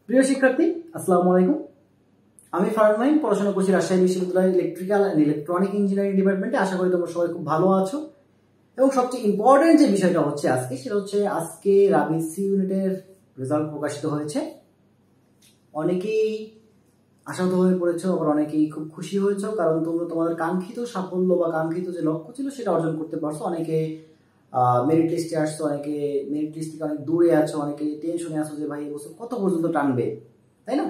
প্রিয় শিক্ষার্থী, আসসালামু আলাইকুম। আমি ফারহান মাহিন, পড়াশোনা করছি রাজশাহী বিশ্ববিদ্যালয়ের ইলেকট্রিক্যাল অ্যান্ড ইলেকট্রনিক ইঞ্জিনিয়ারিং ডিপার্টমেন্টে। আশা করি তোমরা সবাই খুব ভালো আছো। এবং সবচেয়ে ইম্পর্টেন্ট যে বিষয়টা হচ্ছে আজকে, সেটা হচ্ছে আজকে রাবি সি ইউনিটের রেজাল্ট প্রকাশিত হয়েছে। অনেকেই আশাহত হয়ে পড়েছো, আবার অনেকেই খুব খুশি হয়েছো, কারণ তোমরা তোমাদের কাঙ্ক্ষিত সাফল্য বা কাঙ্ক্ষিত যে লক্ষ্য ছিল সেটা অর্জন করতে পারছো। অনেকে মেরিট লিস্টে আসছো, অনেকে মেরিট লিস্ট থেকে অনেক দূরে আছো, অনেকে টেনশনে আছো যে ভাই এবছর কত পর্যন্ত টানবে, তাই না?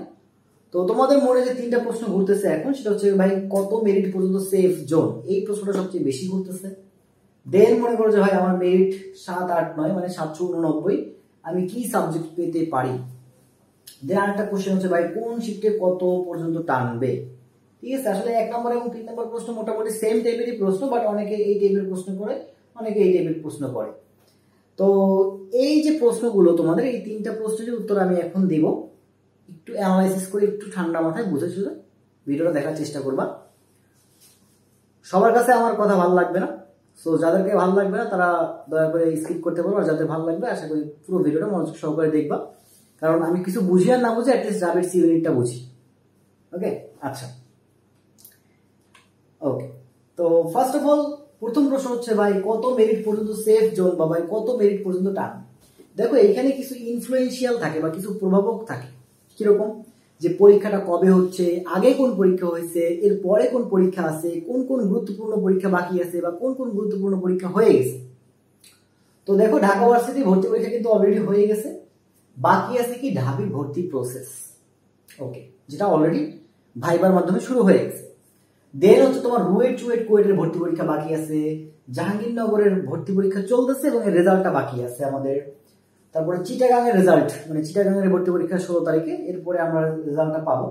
তো তোমাদের মনে যে তিনটা প্রশ্ন ঘুরতেছে এখন, সেটা হচ্ছে ভাই কত মেরিট পর্যন্ত সেফ জোন, এই প্রশ্নটা সবচেয়ে বেশি ঘুরতেছে। দেন মনে করো যে ভাই আমার মেরিট 7, 8, 9 মানে 789, আমি কি সাবজেক্ট পেতে পারি। দেন আরেকটা কোশ্চেন হচ্ছে ভাই কোন শিফটে কত পর্যন্ত টানবে। ঠিক আছে, আসলে 1 নম্বর এবং 3 নম্বর প্রশ্ন মোটামুটি সেম টাইপেরই প্রশ্ন, বাট অনেকে এই টাইপের প্রশ্ন করে, অনেকে এই টাইপের প্রশ্ন করে। তো এই যে প্রশ্নগুলো তোমাদের, এই তিনটা প্রশ্নের উত্তর আমি এখন দিব। একটু অ্যানালাইসিস করে একটু ঠান্ডা মাথায় বুঝে শুনে ভিডিওটা দেখার চেষ্টা করবা। সবার কাছে আমার কথা ভালো লাগবে না, সো যাদেরকে ভালো লাগবে না তারা দয়া করে স্কিপ করতে পারো, আর যাদের ভালো লাগবে আশা করি পুরো ভিডিওটা মনোযোগ সহকারে দেখবা, কারণ আমি কিছু বুঝি আর না বুঝি অ্যাটলিস্ট রাবির সি ইউনিটটা বুঝি। ওকে, আচ্ছা, ওকে। তো ফার্স্ট অফ অল প্রথম প্রশ্ন হচ্ছে ভাই কত মেরিট পর্যন্ত সেফ জোন, বা ভাই কত মেরিট পর্যন্ত টান। দেখো এখানে কিছু ইনফ্লুয়েন্সিয়াল থাকে বা কিছু প্রভাবক থাকে। কিরকম? যে পরীক্ষাটা কবে হচ্ছে, আগে কোন পরীক্ষা হয়েছে, এর পরে কোন পরীক্ষা আছে, কোন কোন গুরুত্বপূর্ণ পরীক্ষা বাকি আছে, বা কোন কোন গুরুত্বপূর্ণ পরীক্ষা হয়ে গেছে। তো দেখো ঢাকা ভার্সিটি ভর্তি পরীক্ষা কিন্তু অলরেডি হয়ে গেছে, বাকি আছে কি ঢাবি ভর্তি প্রসেস। ওকে, যেটা অলরেডি ভাইবার মাধ্যমে শুরু হয়ে গেছে। দেন হচ্ছে তোমার রুয়েট চুয়েট কুয়েটের ভর্তি পরীক্ষা বাকি আছে, জাহাঙ্গীরনগরের ভর্তি পরীক্ষা চলতেছে এবং এর রেজাল্টটা বাকি আছে আমাদের। তারপরে চিটাগাংয়ের রেজাল্ট, মানে চিটাগাংয়ের ভর্তি পরীক্ষা 16 তারিখে, এরপরে আমরা রেজাল্টটা পাবো।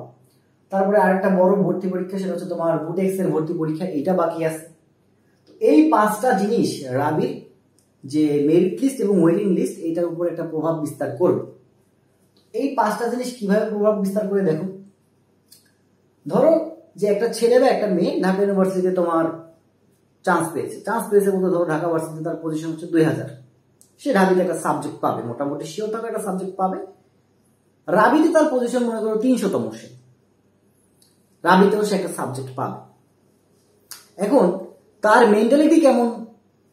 তারপরে আরেকটা বড় ভর্তি পরীক্ষা, সেটা হচ্ছে তোমার বুটেক্স এর ভর্তি পরীক্ষা, এটা বাকি আছে। তো এই 5টা জিনিস রাবির যে মেরিট লিস্ট এবং ওয়েটিং লিস্ট, এটার উপর একটা প্রভাব বিস্তার করবে। এই 5টা জিনিস কিভাবে প্রভাব বিস্তার করে দেখো। ধরো যে একটা ছেলে বা একটা মেয়ে ঢাকা ইউনিভার্সিটিতে তোমার চান্স পেয়েছে বলতে ধরো ঢাকা ভার্সিটিতে তার পজিশন হচ্ছে 2000, সে রাবিতে একটা সাবজেক্ট পাবে, মোটামুটি শিওর থাকা একটা সাবজেক্ট পাবে। রাবিতে তার পজিশন মনে করো 300তম, সে রাবিতেও সে একটা সাবজেক্ট পাবে। এখন তার মেন্টালিটি কেমন,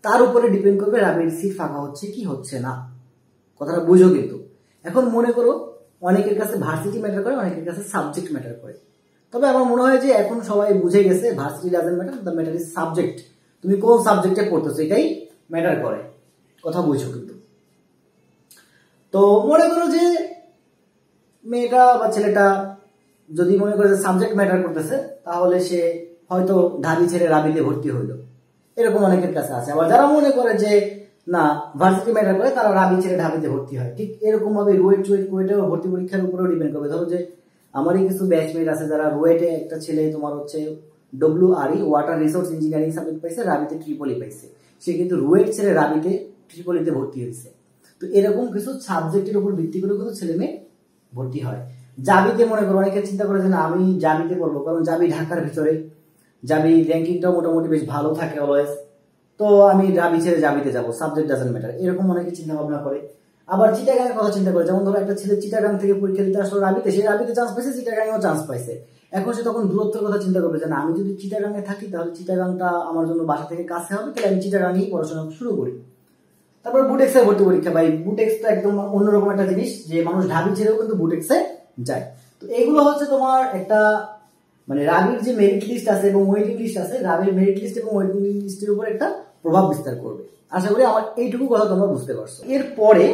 তার উপরে ডিপেন্ড করবে রাবির সিট ফাঁকা হচ্ছে কি হচ্ছে না। কথাটা বুঝো কিন্তু। এখন মনে করো অনেকের কাছে ভার্সিটি ম্যাটার করে, অনেকের কাছে সাবজেক্ট ম্যাটার করে। তবে আমার মনে হয় যে এখন সবাই বুঝে গেছে varsity doesn't matter, the matter is subject. তুমি কোন সাবজেক্টে পড়তেছো এটাই ম্যাটার করে। কথা বুঝছো কিন্তু। তো মনে করো যে মেয়েটা বা ছেলেটা যদি মনে করে যে সাবজেক্ট ম্যাটার করতেছে, তাহলে সে হয়তো ঢাবি ছেড়ে রাবিতে ভর্তি হইলো, এরকম অনেকের কাছে আছে। আবার যারা মনে করে যে না ভার্সিটি ম্যাটার করে, তারা রাবি ছেড়ে ঢাবিতে ভর্তি হয়। ঠিক এরকম ভাবে রুয়েট চুয়েট কুয়েটেও ভর্তি পরীক্ষার উপরেও ডিপেন্ড করবে। ধরো যে আমারই কিছু ব্যাচমেট আছে যারা রুয়েটে, একটা ছেলে তোমার হচ্ছে WRE water resource engineering subject পাইছে, রাবিতে ট্রিপলি পাইছে, সে কিন্তু রুয়েট ছেড়ে রাবিতে ট্রিপলিতে ভর্তি হয়েছে। তো এরকম কিছু সাবজেক্টের উপর ভিত্তি করে কিন্তু ছেলে মেয়ে ভর্তি হয়। জাবিতে মনে করো অনেকে চিন্তা করে যে না আমি জাবিতে পড়বো, কারণ জাবি ঢাকার ভিতরে, জাবি র্যাঙ্কিংটাও মোটামুটি বেশ ভালো থাকে অলওয়েজ, তো আমি রাবি ছেড়ে জাবিতে যাবো, সাবজেক্ট ডাজন্ট ম্যাটার, এরকম অনেকে চিন্তা ভাবনা করে। আবার চিটাগাং এর কথা চিন্তা করে, যেমন ধরো একটা ছেলে চিটাগাং থেকে পরীক্ষা দিতে আসলো রাবিতে, সে রাবিতে চান্স পাইছে, চিটাগাংয়েও চান্স পাইছে। এখন সে তখন দূরত্বের কথা চিন্তা করবে যে না আমি যদি চিটাগাংয়ে থাকি তাহলে চিটাগাংটা আমার জন্য বাসা থেকে কাছে হবে, তাহলে আমি চিটাগাংয়েই পড়াশোনা শুরু করি। তারপর বুটেক্সে ভর্তি পরীক্ষা, ভাই বুটেক্স তো একদম অন্যরকম একটা জিনিস, যে মানুষ ঢাবি ছেড়েও কিন্তু বুটেক্সে যায়। তো এইগুলো হচ্ছে তোমার একটা মানে রাবির যে মেরিট লিস্ট আছে এবং ওয়েটিং লিস্ট আছে, রাবির মেরিট লিস্ট এবং ওয়েটিং লিস্টের উপর একটা প্রভাব বিস্তার করবে। আশা করি আমার এইটুকু কথা তোমরা বুঝতে পারছো। এরপরে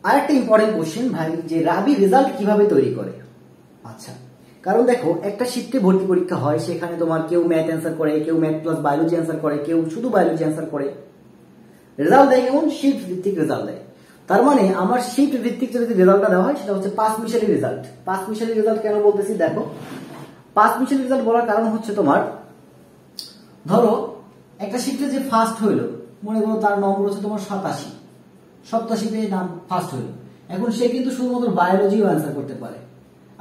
আরেকটা ইম্পর্টেন্ট কোশ্চেন ভাই, যে রাবি রেজাল্ট কিভাবে তৈরি করে। আচ্ছা, কারণ দেখো একটা শিফটে ভর্তি পরীক্ষা হয়, সেখানে তোমার কেউ ম্যাথ অ্যান্সার করে, কেউ ম্যাথ প্লাস বায়োলজি অ্যান্সার করে, কেউ শুধু বায়োলজি অ্যান্সার করে। রেজাল্ট দেয় কেমন? শিফট ভিত্তিক রেজাল্ট দেয়। তার মানে আমার শিফট ভিত্তিক যদি রেজাল্টটা দেওয়া হয়, সেটা হচ্ছে 5 মিশালি রেজাল্ট। 5 মিশালি রেজাল্ট কেন বলতেছি দেখো, 5 মিশালি রেজাল্ট বলার কারণ হচ্ছে তোমার ধরো একটা শিফটে যে ফার্স্ট হইলো, মনে করো তার নম্বর হচ্ছে তোমার 87 নাম ফার্স্ট হইলো। এখন সে কিন্তু শুধুমাত্র বায়োলজিও অ্যান্সার করতে পারে।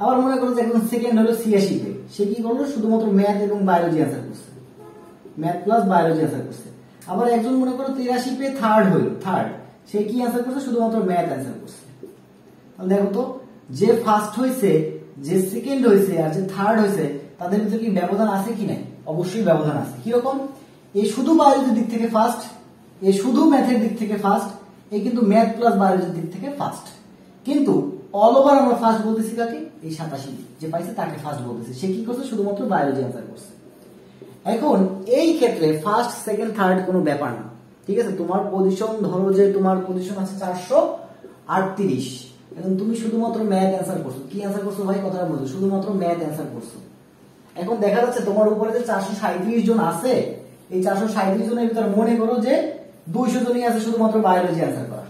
আবার মনে করো যে একজন সেকেন্ড হলো 86 তে, সে কি করলো শুধুমাত্র ম্যাথ এবং বায়োলজি অ্যান্সার করছে, ম্যাথ প্লাস বায়োলজি অ্যান্সার করছে। আবার একজন মনে করো 83 পে থার্ড হইলো, সে কি অ্যান্সার করছে শুধুমাত্র ম্যাথ অ্যান্সার করছে। তাহলে দেখো তো যে ফার্স্ট হয়েছে, যে সেকেন্ড হয়েছে আর যে থার্ড হয়েছে তাদের ভিতরে কি ব্যবধান আছে কি নাই? অবশ্যই ব্যবধান আছে। কিরকম? এ শুধু বায়োলজির দিক থেকে ফার্স্ট, এ শুধু ম্যাথের দিক থেকে ফার্স্ট, এ কিন্তু ম্যাথ প্লাস বায়োলজির দিক থেকে ফার্স্ট। কিন্তু অল ওভার আমরা ফার্স্ট বলতেছি কাকে? এই 87 যে পাইছে তাকে ফার্স্ট বলতেছি। সে কি করছে? শুধুমাত্র বায়োলজি অ্যান্সার করছে। এখন এই ক্ষেত্রে ফার্স্ট সেকেন্ড থার্ড কোনো ব্যাপার না, ঠিক আছে? তোমার পজিশন, ধরো যে তোমার পজিশন আছে 438, এখন তুমি শুধুমাত্র ম্যাথ অ্যান্সার করছো। কি অ্যান্সার করছো ভাই? কথাটা বলছো, শুধুমাত্র ম্যাথ অ্যান্সার করছো। এখন দেখা যাচ্ছে তোমার উপরে যে 437 জন আছে, এই 437 জনের ভিতরে মনে করো যে 200 জনই আছে শুধুমাত্র বায়োলজি অ্যান্সার করা,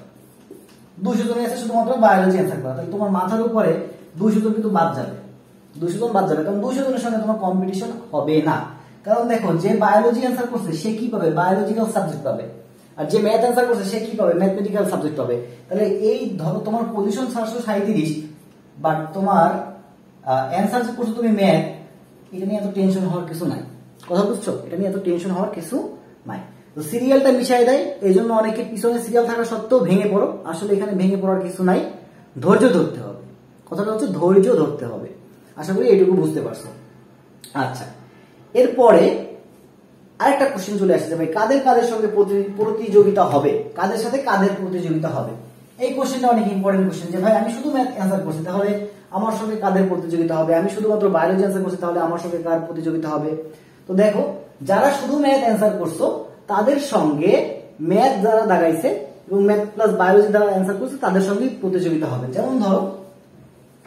200 জনই আছে শুধুমাত্র বায়োলজি অ্যান্সার করা। তাহলে তোমার মাথার উপরে 200 জন কিন্তু বাদ যাবে, 200 জন বাদ যাবে, কারণ 200 জনের সঙ্গে তোমার কম্পিটিশন হবে না। কারণ দেখো, যে বায়োলজি অ্যান্সার করছে সে কি পাবে? বায়োলজিক্যাল সাবজেক্ট পাবে। আর যে ম্যাথ অ্যান্সার করছে সে কি পাবে? ম্যাথমেটিক্যাল সাবজেক্ট পাবে। তাহলে এই ধরো তোমার পজিশন 437, বাট তোমার অ্যান্সার যে করছো তুমি ম্যাথ, এটা নিয়ে এত টেনশন হওয়ার কিছু নাই। কথা বুঝছো? এটা নিয়ে এত টেনশন হওয়ার কিছু নাই। তো সিরিয়ালটা মিশাই দেয়, এই জন্য অনেকে পিছনে সিরিয়াল থাকা সত্ত্বেও ভেঙে পড়ো। আসলে এখানে ভেঙে পড়ার কিছু নাই, ধৈর্য ধরতে হবে। কথাটা হচ্ছে ধৈর্য ধরতে হবে। আশা করি এইটুকু বুঝতে পারছো। আচ্ছা, এরপরে আরেকটা কোশ্চেন চলে আসছে, ভাই কাদের কাদের সঙ্গে প্রতিযোগিতা হবে? কাদের সাথে কাদের প্রতিযোগিতা হবে? এই কোশ্চেনটা অনেক ইম্পর্টেন্ট কোশ্চেন, যে ভাই আমি শুধু ম্যাথ অ্যান্সার করছি, তাহলে আমার সঙ্গে কাদের প্রতিযোগিতা হবে? আমি শুধুমাত্র বায়োলজি অ্যান্সার করছি, তাহলে আমার সঙ্গে কার প্রতিযোগিতা হবে? তো দেখো, যারা শুধু ম্যাথ অ্যান্সার করছো তাদের সঙ্গে ম্যাথ যারা দাগাইছে এবং ম্যাথ প্লাস বায়োলজি যারা অ্যান্সার করছে তাদের সঙ্গে প্রতিযোগিতা হবে। যেমন ধরো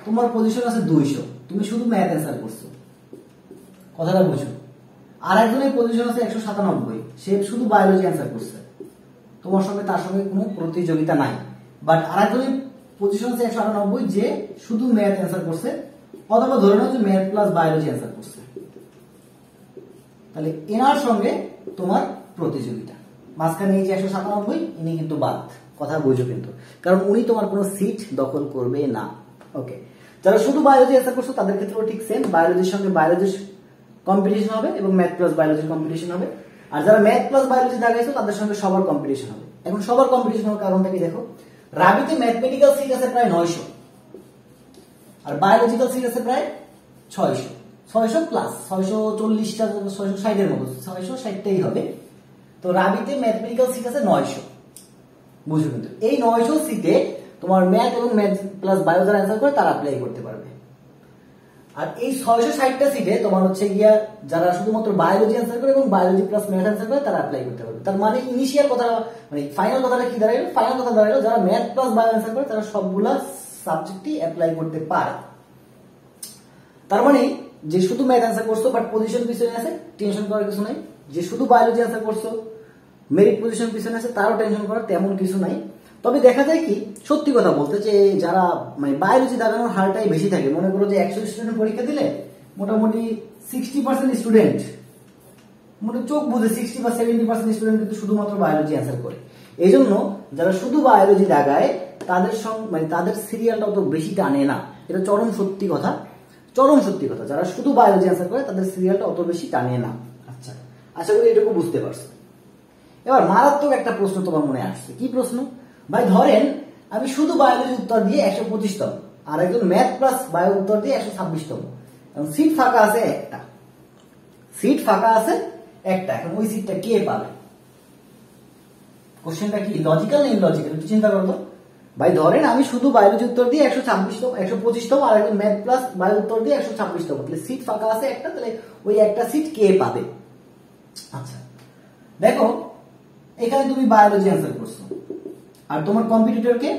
তোমার পজিশন আছে 200, তুমি শুধু ম্যাথ অ্যান্সার করছো, কথাটা বুঝো। আর একজনের পজিশন আছে 197, সে শুধু বায়োলজি অ্যান্সার করছে, তোমার সঙ্গে তার সঙ্গে কোনো প্রতিযোগিতা নাই। বাট আর একজনের পজিশন আছে 198, যে শুধু ম্যাথ অ্যান্সার করছে, অথবা ধরে নাও যে ম্যাথ প্লাস বায়োলজি অ্যান্সার করছে, তাহলে এনার সঙ্গে তোমার প্রতিযোগিতা। মাঝখানে এই যে 197, ইনি কিন্তু বাদ। কথা বুঝো কিন্তু, কারণ উনি তোমার কোনো সিট দখল করবে না। ওকে, যারা শুধু বায়োলজি অ্যান্সার করছো তাদের ক্ষেত্রেও ঠিক সেম, বায়োলজির সঙ্গে বায়োলজির কম্পিটিশন হবে এবং ম্যাথ প্লাস বায়োলজির কম্পিটিশন হবে। আর যারা ম্যাথ প্লাস বায়োলজি দাগাইছো তাদের সঙ্গে সবার কম্পিটিশন হবে। এখন সবার কম্পিটিশন হওয়ার কারণটা কি? দেখো, রাবিতে ম্যাথমেটিক্যাল সিট আছে প্রায় 900, আর বায়োলজিক্যাল সিট আছে প্রায় 600 প্লাস 640টা, 660 এর মতো, 660টাই হবে। তো রাবিতে ম্যাথমেটিক্যাল সিট আছে 900, বুঝো কিন্তু। এই 900 সিটে তোমার ম্যাথ এবং ম্যাথ প্লাস বায়ো যারা অ্যান্সার করে তারা অ্যাপ্লাই করতে পারবে। আর এই 660টা সিটে তোমার হচ্ছে গিয়া যারা শুধুমাত্র বায়োলজি অ্যান্সার করে এবং বায়োলজি প্লাস ম্যাথ অ্যান্সার করে তারা অ্যাপ্লাই করতে পারবে। তার মানে ইনিশিয়াল কথা, মানে ফাইনাল কথাটা কি দাঁড়াইলো? ফাইনাল কথা দাঁড়াইলো যারা ম্যাথ প্লাস বায়ো অ্যান্সার করে তারা সবগুলা সাবজেক্টই অ্যাপ্লাই করতে পারে। তার মানে যে শুধু ম্যাথ অ্যান্সার করছো বাট পজিশন পিছনে আছে, টেনশন করার কিছু নাই। যে শুধু বায়োলজি অ্যান্সার করছো, মেরিট পজিশন পিছনে আছে, তারও টেনশন করার তেমন কিছু নাই। তবে দেখা যায় কি, সত্যি কথা বলতে, যে যারা মানে বায়োলজি দাগানোর হারটাই বেশি থাকে। মনে করো যে 100 স্টুডেন্ট পরীক্ষা দিলে মোটামুটি 60% স্টুডেন্ট, মানে চোখ বুঝে 60 বা 70% স্টুডেন্ট কিন্তু শুধুমাত্র বায়োলজি অ্যান্সার করে। এই জন্য যারা শুধু বায়োলজি দাগায় তাদের সঙ্গে মানে তাদের সিরিয়ালটা অত বেশি টানে না। এটা চরম সত্যি কথা, চরম সত্যি কথা। যারা শুধু বায়োলজি অ্যান্সার করে তাদের সিরিয়ালটা অত বেশি টানে না। আচ্ছা, আশা করি এটুকু বুঝতে পারছো। এবার মারাত্মক একটা প্রশ্ন তোমার মনে আসছে। কি প্রশ্ন? ভাই ধরেন আমি শুধু বায়োলজি উত্তর দিয়ে 125তম, আর একজন ম্যাথ প্লাস বায়ো উত্তর দিয়ে 126তম, এখন সিট ফাঁকা আছে একটা, সিট ফাঁকা আছে একটা। এখন ওই সিটটা কে পাবে? কোশ্চেনটা কি লজিক্যাল না ইলজিক্যাল? একটু চিন্তা করো তো। ভাই ধরেন আমি শুধু বায়োলজি উত্তর দিয়ে 126তম, 125তম, আর একজন ম্যাথ প্লাস বায়ো উত্তর দিয়ে 126তম, তাহলে সিট ফাঁকা আছে একটা, তাহলে ওই একটা সিট কে পাবে? আচ্ছা দেখো, এখানে তুমি বায়োলজি অ্যান্সার করছো, আর তোমার কম্পিটিটরকে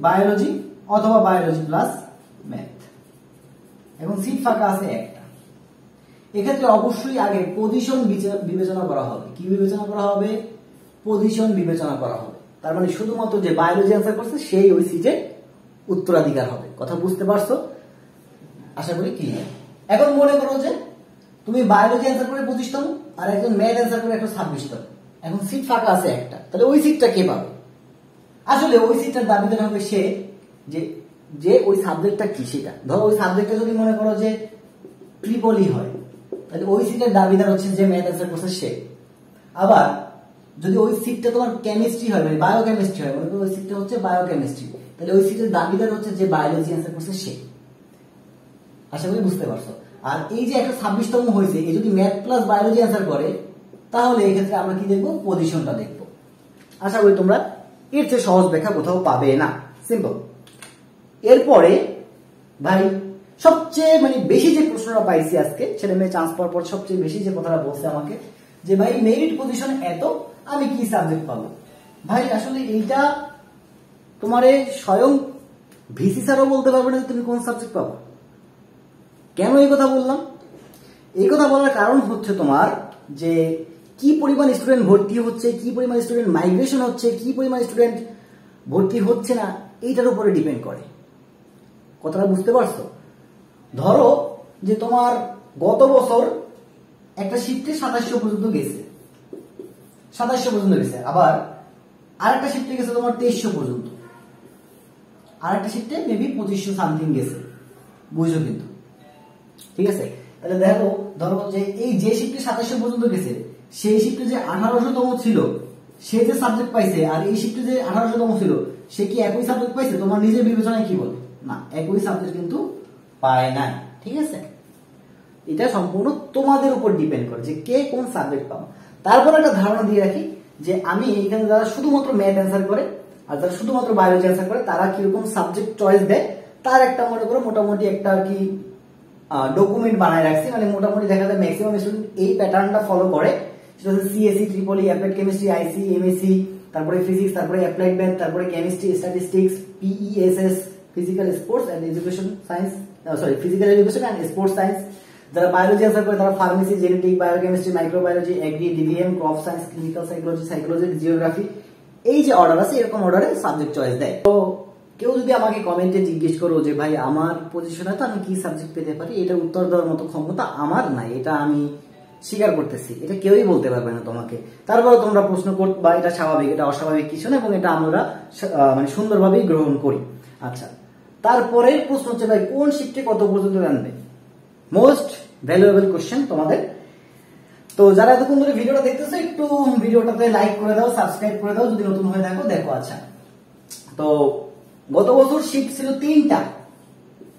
বায়োলজি অথবা বায়োলজি প্লাস ম্যাথ, এখন সিট ফাঁকা আছে একটা। এক্ষেত্রে অবশ্যই আগে পজিশন বিবেচনা করা হবে। কি বিবেচনা করা হবে? পজিশন বিবেচনা করা হবে। তার মানে শুধুমাত্র যে বায়োলজি অ্যান্সার করছে সেই ওই সিটে উত্তরাধিকার হবে। কথা বুঝতে পারছো? আশা করি ক্লিয়ার। এখন মনে করো যে তুমি বায়োলজি অ্যান্সার করে 25তম, আর একজন ম্যাথ অ্যান্সার করে 126তম, এখন সিট ফাঁকা আছে একটা, তাহলে ওই সিটটা কে পাবে? আসলে ওই সিটটার দাবিদার হবে সে যে ওই সাবজেক্টটা কি সেটা। ধরো ওই সাবজেক্টটা যদি মনে করো যে ট্রিপলি হয়, তাহলে ওই সিটের দাবিদার হচ্ছে যে ম্যাথ অ্যান্সার করছে সে। আবার যদি ওই সিটটা তোমার কেমিস্ট্রি হয়, মানে বায়োকেমিস্ট্রি হয়, মনে করো ওই সিটটা হচ্ছে বায়োকেমিস্ট্রি, তাহলে ওই সিটের দাবিদার হচ্ছে যে বায়োলজি অ্যান্সার করছে সে। আশা করি বুঝতে পারছো। আর এই যে 126তম হয়েছে, এই যদি ম্যাথ প্লাস বায়োলজি অ্যান্সার করে তাহলে এই ক্ষেত্রে আমরা কি দেখবো, পজিশনটা দেখবো। আশা করি তোমরা এর চেয়ে সহজ ব্যাখ্যা কোথাও পাবে না, সিম্পল। এরপরে ভাই সবচেয়ে বেশি যে প্রশ্নটা পাইছি আজকে, ছেলে মেয়ে চান্স পাওয়ার পর সবচেয়ে বেশি যে কথাটা বলছে আমাকে যে ভাই মেরিট পজিশন এত, আমি কি সাবজেক্ট পাবো। ভাই আসলে এইটা তোমার স্বয়ং ভিসি স্যারও বলতে পারবে না তুমি কোন সাবজেক্ট পাবো। কেন এই কথা বললাম? এই কথা বলার কারণ হচ্ছে তোমার যে কি পরিমাণ স্টুডেন্ট ভর্তি হচ্ছে, কি পরিমাণ স্টুডেন্ট মাইগ্রেশন হচ্ছে, কি পরিমাণ স্টুডেন্ট ভর্তি হচ্ছে না, এইটার উপরে ডিপেন্ড করে। কথাটা বুঝতে পারছো? ধরো যে তোমার গত বছর একটা শিফটে 2700 পর্যন্ত গেছে, 2700 পর্যন্ত গেছে, আবার আরেকটা শিফটে গেছে তোমার 2300 পর্যন্ত, আরেকটা শিফটে মেবি 2500 সামথিং গেছে, বুঝছো কিন্তু, ঠিক আছে? তাহলে দেখো, ধরো যে এই যে শিফটে 2700 পর্যন্ত গেছে, সেই শিফটে যে 1800তম ছিল সে যে সাবজেক্ট পাইছে, আর এই শিফটে যে 1800তম ছিল সে কি একই সাবজেক্ট পাইছে? তোমার নিজের বিবেচনায় কি বলে? না, একই সাবজেক্ট কিন্তু পায় না, ঠিক আছে? এটা সম্পূর্ণ তোমাদের উপর ডিপেন্ড করে যে কে কোন সাবজেক্ট পাবো। তারপর একটা ধারণা দিয়ে রাখি যে আমি এখানে যারা শুধুমাত্র ম্যাথ অ্যান্সার করে আর যারা শুধুমাত্র বায়োলজি অ্যান্সার করে তারা কিরকম সাবজেক্ট চয়েস দেয় তার একটা মনে করো মোটামুটি একটা আর কি ডকুমেন্ট বানায় রাখছি। মোটামুটি দেখা যায় ম্যাক্সিমাম স্টুডেন্ট এই প্যাটার্নটা ফলো করে, সেটা হচ্ছে CSC, triple E, applied chemistry, IC, MSc, তারপরে ফিজিক্স, তারপরে অ্যাপ্লাইড ম্যাথ, তারপরে chemistry, statistics, PESS, physical sports and education science, physical education and sports science. যারা বায়োলজি অ্যান্সার করে তারা pharmacy, genetic, biochemistry, microbiology, agri, DVM, crop science, clinical psychology, psychology, geography, এই যে order আছে এরকম অর্ডারে সাবজেক্ট চয়েস দেয়। তো কেউ যদি আমাকে কমেন্টে জিজ্ঞেস করো যে ভাই আমার পজিশনে তো আমি কি সাবজেক্ট পেতে পারি, এটা উত্তর দেওয়ার মতো ক্ষমতা আমার নাই, এটা আমি স্বীকার করতেছি, এটা কেউই বলতে পারবে না তোমাকে। তারপরে তোমরা প্রশ্ন করবা, এটা স্বাভাবিক, এটা অস্বাভাবিক কিছু না, এবং এটা আমরা সুন্দরভাবেই গ্রহণ করি। আচ্ছা, তারপরে প্রশ্ন হচ্ছে ভাই কোন শিফটে কত পর্যন্ত আনবে? মোস্ট ভ্যালুয়েবল কোশ্চেন তোমাদের। তো যারা এতক্ষণ ধরে ভিডিওটা দেখতেছো একটু ভিডিওটাতে লাইক করে দাও, সাবস্ক্রাইব করে দাও যদি নতুন হয়ে থাকো, দেখো। আচ্ছা, তো গত বছর শিফট ছিল 3টা,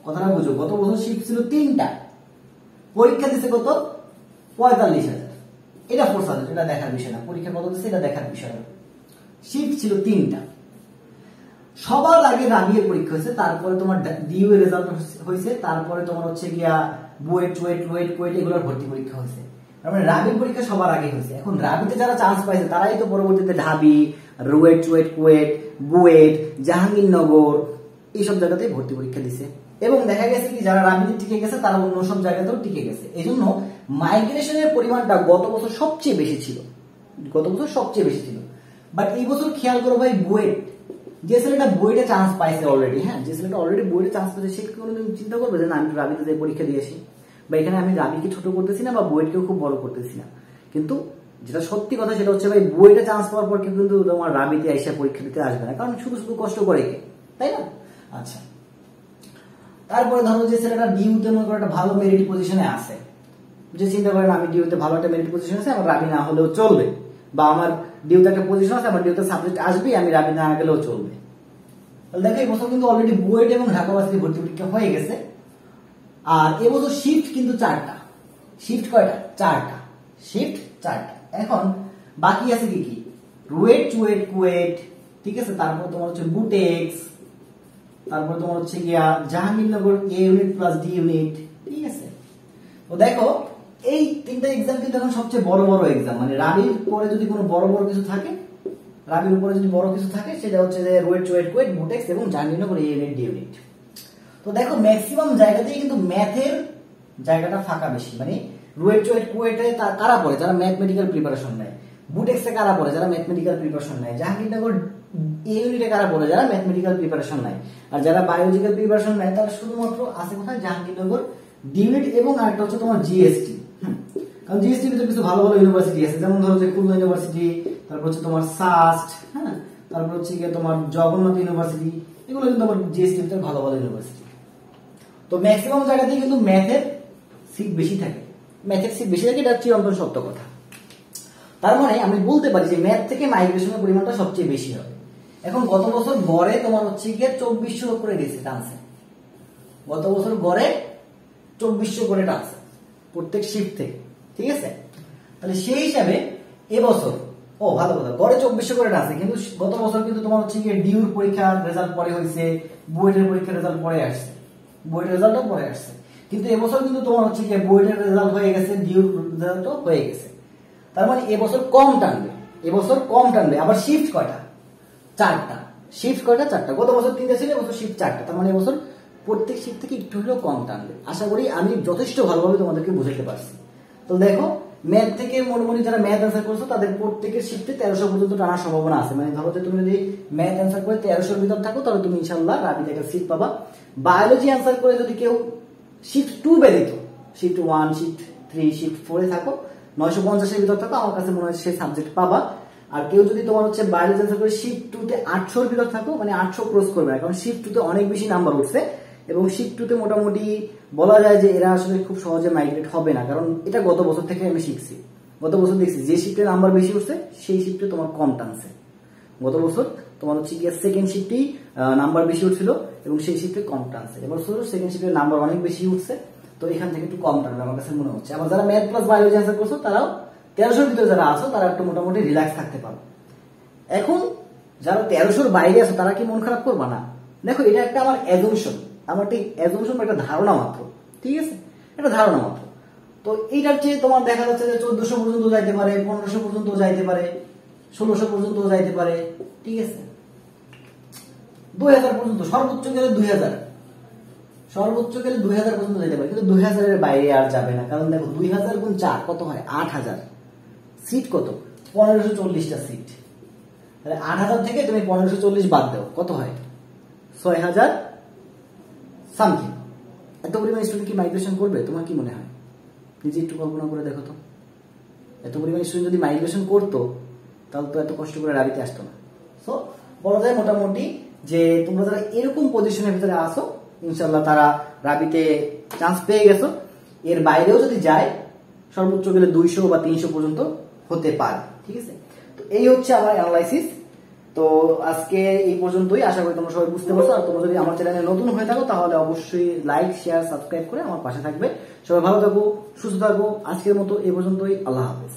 কথাটা বুঝো, গত বছর শিফট ছিল 3টা, পরীক্ষা দিছে কত? 45,000। এটা ফোর্স আছে, এটা দেখার বিষয় না, পরীক্ষা কত দিচ্ছে এটা দেখার বিষয় না। শিফট ছিল 3টা। সবার আগে রাবিয়ের পরীক্ষা হয়েছে, তারপরে তোমার ডিইউ এর রেজাল্ট হয়েছে, তারপরে তোমার হচ্ছে গিয়া বুয়েট, কুয়েট এগুলোর ভর্তি পরীক্ষা হয়েছে। তার মানে রাবির পরীক্ষা সবার আগে হয়েছে। এখন রাবিতে যারা চান্স পাইছে তারাই তো পরবর্তীতে ঢাবি, কুয়েট, বুয়েট, জাহাঙ্গীরনগর এইসব জায়গাতে ভর্তি পরীক্ষা দিছে। এবং দেখা গেছে কি যারা রাবিতে টিকে গেছে তারা অন্য সব জায়গাতেও টিকে গেছে। এই জন্য মাইগ্রেশনের পরিমাণটা গত বছর সবচেয়ে বেশি ছিল, বাট এই বছর খেয়াল করো ভাই, বুয়েট, যে ছেলেটা বুয়েটে চান্স পাইছে অলরেডি, হ্যাঁ, যে ছেলেটা অলরেডি বুয়েটে চান্স পাইছে সে কোনোদিন চিন্তা করবে যে না আমি রাবিতে যে পরীক্ষা দিয়েছি, বা এখানে আমি রাবিকে ছোট করতেছি না বা বুয়েটকেও খুব বড় করতেছি না। কিন্তু যেটা সত্যি কথা সেটা হচ্ছে ভাই বুয়েটে চান্স পাওয়ার পর কিন্তু তোমার রাবিতে এসে পরীক্ষা দিতে আসবে না, কারণ শুধু কষ্ট করে কে, তাই না? আচ্ছা, তারপরে ধরো যে ছেলেটা ডিউতে মনে করো একটা ভালো মেরিট পজিশনে আছে, যে চিন্তা করেন আমি ডিউতে ভালো একটা মেরিট পজিশন আছে, আমার রাবি না হলেও চলবে, বা আমার ডিউতে একটা পজিশন আছে, আমার ডিউতে সাবজেক্ট আসবে, আমি রাবি না গেলেও চলবে। তাহলে দেখো এই বছর কিন্তু অলরেডি বুয়েট এবং ঢাকা ভার্সিটি ভর্তি পরীক্ষা হয়ে গেছে। আর এবছর শিফট কিন্তু 4টা। শিফট কয়টা? 4টা। শিফট 4টা। এখন বাকি আছে কি কি? কুয়েট, ঠিক আছে, তারপর তোমার হচ্ছে বুটেক্স, তারপর তোমার হচ্ছে গিয়া জাহাঙ্গীরনগর এ ইউনিট প্লাস ডি ইউনিট, ঠিক আছে। তো দেখো এই 3টা এক্সাম কিন্তু এখন সবচেয়ে বড় এক্সাম, মানে রাবির পরে যদি কোনো বড় কিছু থাকে, রাবির উপরে যদি বড় কিছু থাকে সেটা হচ্ছে যে কুয়েট, বুটেক্স এবং জাহাঙ্গীরনগর এ ইউনিট ডি ইউনিট। তো দেখো ম্যাক্সিমাম জায়গাতেই কিন্তু ম্যাথের জায়গাটা ফাঁকা বেশি, মানে কুয়েটে কারা পড়ে? যারা ম্যাথমেটিক্যাল প্রিপারেশন নেয়। বুটেক্সে কারা পড়ে? যারা ম্যাথমেটিক্যাল প্রিপারেশন নেয়। জাহাঙ্গীরনগর এই ইউনিটে কারা পড়ে? যারা ম্যাথমেটিক্যাল প্রিপারেশন নেয়। আর যারা বায়োলজিক্যাল প্রিপারেশন নেয় তারা শুধুমাত্র আছে কোথায়? জাহাঙ্গীরনগর ডি ইউনিট এবং আরেকটা হচ্ছে তোমার জিএসটি। কারণ জিএসটি ভিতরে কিছু ভালো ইউনিভার্সিটি আছে, যেমন ধরো যে খুলনা ইউনিভার্সিটি, তারপর হচ্ছে তোমার সাস্ট, হ্যাঁ, তারপর হচ্ছে গিয়ে তোমার জগন্নাথ ইউনিভার্সিটি, এগুলো কিন্তু আমার জিএসটি ভিতরে ভালো ইউনিভার্সিটি। তো ম্যাক্সিমাম জায়গাতেই কিন্তু ম্যাথের সিট বেশি থাকে, এটা চিরন্তন সত্য কথা। তার মানে আমি বলতে পারি যে ম্যাথ থেকে মাইগ্রেশনের পরিমাণটা সবচেয়ে বেশি হবে। এখন গত বছর গড়ে তোমার হচ্ছে গিয়ে 2400 করে দিয়েছে টানছে, গত বছর গড়ে 2400 করে টানছে প্রত্যেক শিফট থেকে, ঠিক আছে। তাহলে সেই হিসাবে এবছর ভালো কথা, গড়ে 2400 করে টানছে, কিন্তু গত বছর কিন্তু তোমার হচ্ছে গিয়ে ডিউর পরীক্ষার রেজাল্ট পরে হয়েছে, বুয়েটের পরীক্ষার রেজাল্ট পরে আসছে, বুয়েটের রেজাল্টও পরে আসছে, কিন্তু এবছর কিন্তু তোমার হচ্ছে গিয়ে বুয়েটের রেজাল্ট হয়ে গেছে, ডিউর রেজাল্টও হয়ে গেছে। তার মানে এবছর কম টানবে, এবছর কম টানবে। আবার শিফট কয়টা? 4টা। শিফট কয়টা? 4টা। গত বছর 3টা ছিল, এবছর শিফট 4টা। তার মানে এবছর প্রত্যেক শিফট থেকে একটু হলেও কম টানবে। আশা করি আমি যথেষ্ট ভালোভাবে তোমাদেরকে বুঝাতে পারছি। তো দেখো, ম্যাথ থেকে মোটামুটি যারা ম্যাথ অ্যান্সার করছো তাদের প্রত্যেকের শিফটে 1300 পর্যন্ত টানার সম্ভাবনা আছে। মানে ধরো যে তুমি যদি ম্যাথ অ্যান্সার করে 1300 ভিতর থাকো, তাহলে তুমি ইনশাআল্লাহ রাবি থেকে সিট পাবা। বায়োলজি অ্যান্সার করে যদি কেউ শিফট 2 ব্যতীত শিফট 1, শিফট 3, শিফট 4 এ থাকো, 950 এর ভিতর থাকো, আমার কাছে মনে হয় সেই সাবজেক্ট পাবা। আর কেউ যদি তোমার হচ্ছে বায়োলজি অ্যান্সার করে শিফট 2 তে 800 এর ভিতর থাকো, মানে 800 ক্রস করবে না, কারণ শিফট 2 তে অনেক বেশি নাম্বার উঠছে, এবং শিফট 2 তে মোটামুটি বলা যায় যে এরা আসলে খুব সহজে মাইগ্রেট হবে না, কারণ এটা গত বছর থেকে আমি শিখছি। গত বছর দেখছি যে শিফটে নাম্বার বেশি উঠছে সেই শিফটে তোমার কম টানছে। গত বছর তোমার হচ্ছে গিয়ে সেকেন্ড শিফটেই নাম্বার বেশি উঠছিল এবং সেই শিফটে কম টানছে। এবছর সেকেন্ড শিফটের নাম্বার অনেক বেশি উঠছে, তো এখান থেকে একটু কম টানবে আমার কাছে মনে হচ্ছে। আবার যারা ম্যাথ প্লাস বায়োলজি অ্যান্সার করছো তারাও 1300 ভিতরে যারা আছো তারা একটু মোটামুটি রিল্যাক্স থাকতে পারো। এখন যারা 1300 বাইরে আছো তারা কি মন খারাপ করবা না? দেখো, এটা একটা আমার অ্যাজুমশন, আমার ঠিক অ্যাজুমশন একটা ধারণা মাত্র, ঠিক আছে, একটা ধারণা মাত্র। তো এইটার চেয়ে তোমার দেখা যাচ্ছে যে 1400 পর্যন্ত যাইতে পারে, 1500 পর্যন্ত যাইতে পারে, 1600 পর্যন্ত যাইতে পারে, ঠিক আছে, 2000 পর্যন্ত, সর্বোচ্চ গেলে 2000, সর্বোচ্চ গেলে 2000 পর্যন্ত যেতে পারে, কিন্তু 2000 এর বাইরে আর যাবে না। কারণ দেখো 2000 গুণ 4 কত হয়? 8000। সিট কত? 1540টা সিট। তাহলে 8000 থেকে তুমি 1540 বাদ দাও, কত হয়? 6000 সামথিং। এত পরিমাণ স্টুডেন্ট কি মাইগ্রেশন করবে? তোমার কি মনে হয়? নিজে একটু কল্পনা করে দেখো তো, এত পরিমাণ স্টুডেন্ট যদি মাইগ্রেশন করতো তাহলে তো এত কষ্ট করে রাবিতে আসতো না। সো বলা যায় মোটামুটি যে তোমরা যারা এরকম পজিশনের ভিতরে আসো, ইনশাল্লাহ তারা রাবিতে চান্স পেয়ে গেছো। এর বাইরেও যদি যায় সর্বোচ্চ গেলে 200 বা 300 পর্যন্ত হতে পারে, ঠিক আছে। তো এই হচ্ছে আমার অ্যানালাইসিস। তো আজকে এই পর্যন্তই, আশা করি তোমরা সবাই বুঝতে পারছো। আর তোমরা যদি আমার চ্যানেলে নতুন হয়ে থাকো তাহলে অবশ্যই লাইক, শেয়ার, সাবস্ক্রাইব করে আমার পাশে থাকবে। সবাই ভালো থাকো, সুস্থ থাকো। আজকের মতো এই পর্যন্তই, আল্লাহ হাফেজ।